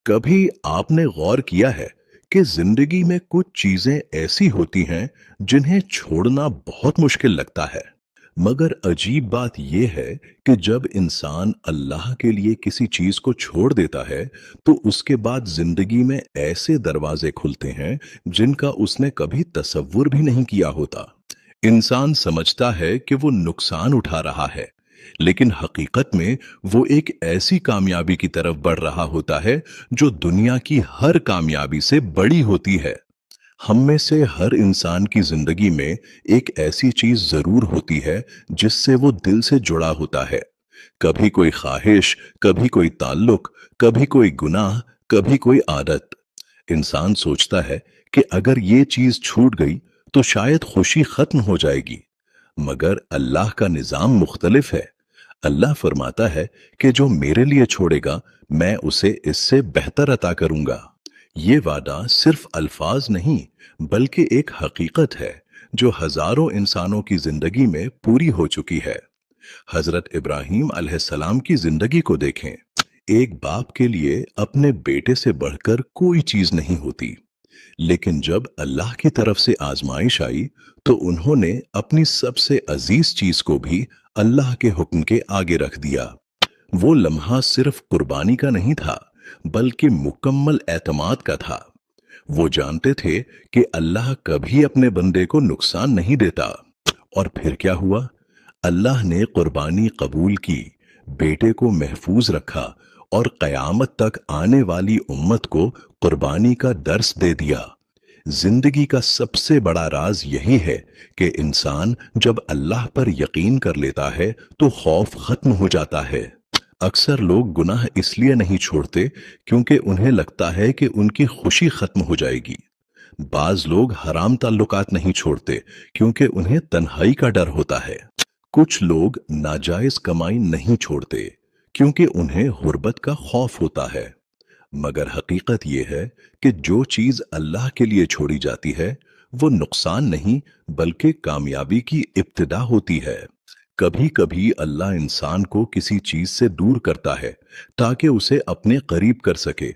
कभी आपने गौर किया है कि जिंदगी में कुछ चीजें ऐसी होती हैं जिन्हें छोड़ना बहुत मुश्किल लगता है। मगर अजीब बात यह है कि जब इंसान अल्लाह के लिए किसी चीज को छोड़ देता है तो उसके बाद जिंदगी में ऐसे दरवाजे खुलते हैं जिनका उसने कभी तसव्वुर भी नहीं किया होता। इंसान समझता है कि वो नुकसान उठा रहा है, लेकिन हकीकत में वो एक ऐसी कामयाबी की तरफ बढ़ रहा होता है जो दुनिया की हर कामयाबी से बड़ी होती है। हम में से हर इंसान की जिंदगी में एक ऐसी चीज जरूर होती है जिससे वो दिल से जुड़ा होता है। कभी कोई ख्वाहिश, कभी कोई ताल्लुक, कभी कोई गुनाह, कभी कोई आदत। इंसान सोचता है कि अगर ये चीज छूट गई तो शायद खुशी खत्म हो जाएगी। मगर अल्लाह का निजाम मुख्तलिफ है। अल्लाह फरमाता है कि जो मेरे लिए छोड़ेगा मैं उसे इससे बेहतर अता करूंगा। ये वादा सिर्फ अल्फाज नहीं बल्कि एक हकीकत है जो हजारों इंसानों की जिंदगी में पूरी हो चुकी है। हजरत इब्राहीम अलैहिस्सलाम की जिंदगी को देखें। एक बाप के लिए अपने बेटे से बढ़कर कोई चीज नहीं होती, लेकिन जब अल्लाह की तरफ से आजमाइश आई तो उन्होंने अपनी सबसे अजीज चीज को भी अल्लाह के हुक्म के आगे रख दिया। वो लम्हा सिर्फ कुर्बानी का नहीं था बल्कि मुकम्मल एतमाद का था। वो जानते थे कि अल्लाह कभी अपने बंदे को नुकसान नहीं देता। और फिर क्या हुआ? अल्लाह ने कुर्बानी कबूल की, बेटे को महफूज रखा और कयामत तक आने वाली उम्मत को कुर्बानी का दर्स दे दिया। जिंदगी का सबसे बड़ा राज यही है कि इंसान जब अल्लाह पर यकीन कर लेता है तो खौफ खत्म हो जाता है। अक्सर लोग गुनाह इसलिए नहीं छोड़ते क्योंकि उन्हें लगता है कि उनकी खुशी खत्म हो जाएगी। बाज लोग हराम ताल्लुकात नहीं छोड़ते क्योंकि उन्हें तन्हाई का डर होता है। कुछ लोग नाजायज कमाई नहीं छोड़ते क्योंकि उन्हें गुर्बत का खौफ होता है। मगर हकीकत यह है कि जो चीज अल्लाह के लिए छोड़ी जाती है वो नुकसान नहीं बल्कि कामयाबी की इब्तिदा होती है। कभी कभी अल्लाह इंसान को किसी चीज से दूर करता है ताकि उसे अपने करीब कर सके।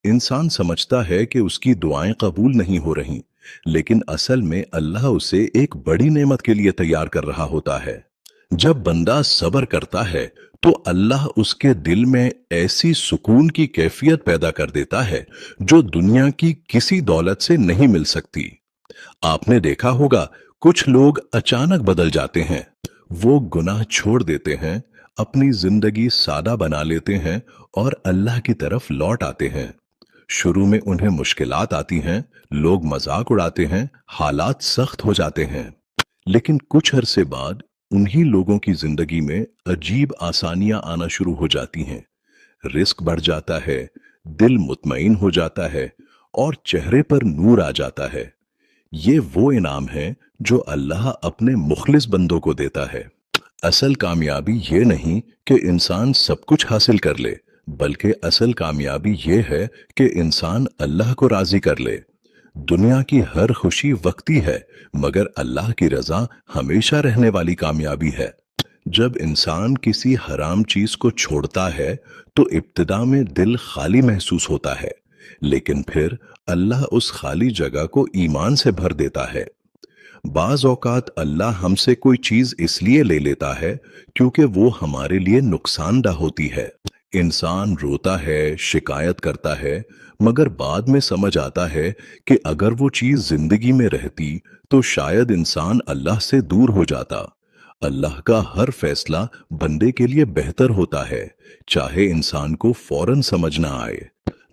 इंसान समझता है कि उसकी दुआएं कबूल नहीं हो रहीं, लेकिन असल में अल्लाह उसे एक बड़ी नेमत के लिए तैयार कर रहा होता है। जब बंदा सब्र करता है तो अल्लाह उसके दिल में ऐसी सुकून की कैफियत पैदा कर देता है जो दुनिया की किसी दौलत से नहीं मिल सकती। आपने देखा होगा कुछ लोग अचानक बदल जाते हैं। वो गुनाह छोड़ देते हैं, अपनी जिंदगी सादा बना लेते हैं और अल्लाह की तरफ लौट आते हैं। शुरू में उन्हें मुश्किलात आती हैं, लोग मजाक उड़ाते हैं, हालात सख्त हो जाते हैं। लेकिन कुछ अरसे बाद उन्हीं लोगों की जिंदगी में अजीब आसानियां आना शुरू हो जाती हैं। रिस्क बढ़ जाता है, दिल मुतमईन हो जाता है और चेहरे पर नूर आ जाता है। ये वो इनाम है जो अल्लाह अपने मुखलिस बंदों को देता है। असल कामयाबी ये नहीं कि इंसान सब कुछ हासिल कर ले, बल्कि असल कामयाबी ये है कि इंसान अल्लाह को राजी कर ले। दुनिया की हर खुशी वक्ती है, मगर अल्लाह की रजा हमेशा रहने वाली कामयाबी है। जब इंसान किसी हराम चीज को छोड़ता है तो इब्तिदा में दिल खाली महसूस होता है, लेकिन फिर अल्लाह उस खाली जगह को ईमान से भर देता है। बाज औकात अल्लाह हमसे कोई चीज इसलिए ले लेता है क्योंकि वो हमारे लिए नुकसानदा होती है। इंसान रोता है, शिकायत करता है, मगर बाद में समझ आता है कि अगर वो चीज जिंदगी में रहती तो शायद इंसान अल्लाह से दूर हो जाता। अल्लाह का हर फैसला बंदे के लिए बेहतर होता है, चाहे इंसान को फौरन समझ ना आए।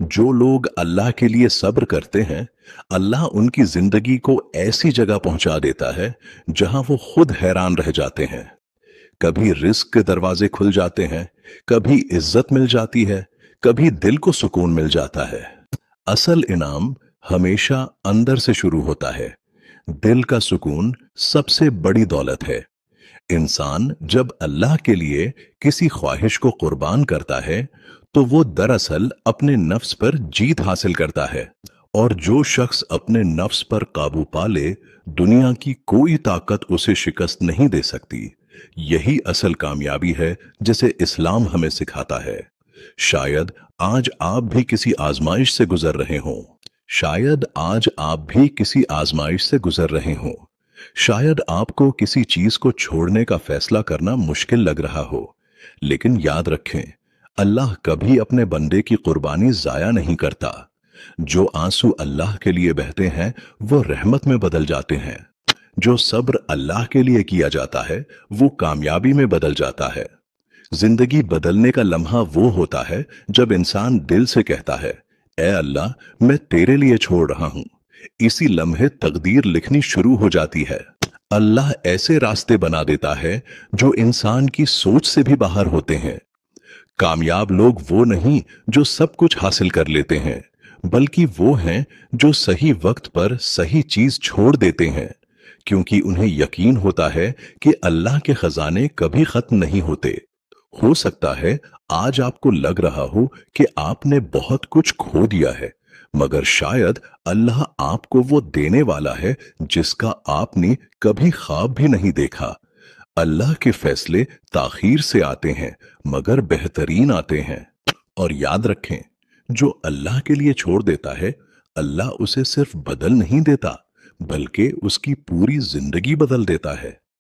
जो लोग अल्लाह के लिए सब्र करते हैं, अल्लाह उनकी जिंदगी को ऐसी जगह पहुंचा देता है जहां वो खुद हैरान रह जाते हैं। कभी रिस्क के दरवाजे खुल जाते हैं, कभी इज्जत मिल जाती है, कभी दिल को सुकून मिल जाता है। असल इनाम हमेशा अंदर से शुरू होता है। दिल का सुकून सबसे बड़ी दौलत है। इंसान जब अल्लाह के लिए किसी ख्वाहिश को कुर्बान करता है तो वो दरअसल अपने नफ्स पर जीत हासिल करता है। और जो शख्स अपने नफ्स पर काबू पा ले, दुनिया की कोई ताकत उसे शिकस्त नहीं दे सकती। यही असल कामयाबी है जिसे इस्लाम हमें सिखाता है। शायद आज आप भी किसी आजमाइश से गुजर रहे हों। शायद आज आप भी किसी आजमाइश से गुजर रहे हों। शायद आपको किसी चीज को छोड़ने का फैसला करना मुश्किल लग रहा हो। लेकिन याद रखें, अल्लाह कभी अपने बंदे की कुर्बानी जाया नहीं करता। जो आंसू अल्लाह के लिए बहते हैं वो रहमत में बदल जाते हैं। जो सब्र अल्लाह के लिए किया जाता है वो कामयाबी में बदल जाता है। जिंदगी बदलने का लम्हा वो होता है जब इंसान दिल से कहता है, ए अल्लाह, मैं तेरे लिए छोड़ रहा हूं। इसी लम्हे तकदीर लिखनी शुरू हो जाती है। अल्लाह ऐसे रास्ते बना देता है जो इंसान की सोच से भी बाहर होते हैं। कामयाब लोग वो नहीं जो सब कुछ हासिल कर लेते हैं, बल्कि वो हैं जो सही वक्त पर सही चीज छोड़ देते हैं, क्योंकि उन्हें यकीन होता है कि अल्लाह के खजाने कभी खत्म नहीं होते। हो सकता है आज आपको लग रहा हो कि आपने बहुत कुछ खो दिया है, मगर शायद अल्लाह आपको वो देने वाला है जिसका आपने कभी ख्वाब भी नहीं देखा। अल्लाह के फैसले ताखीर से आते हैं, मगर बेहतरीन आते हैं। और याद रखें, जो अल्लाह के लिए छोड़ देता है, अल्लाह उसे सिर्फ बदल नहीं देता, बल्कि उसकी पूरी जिंदगी बदल देता है।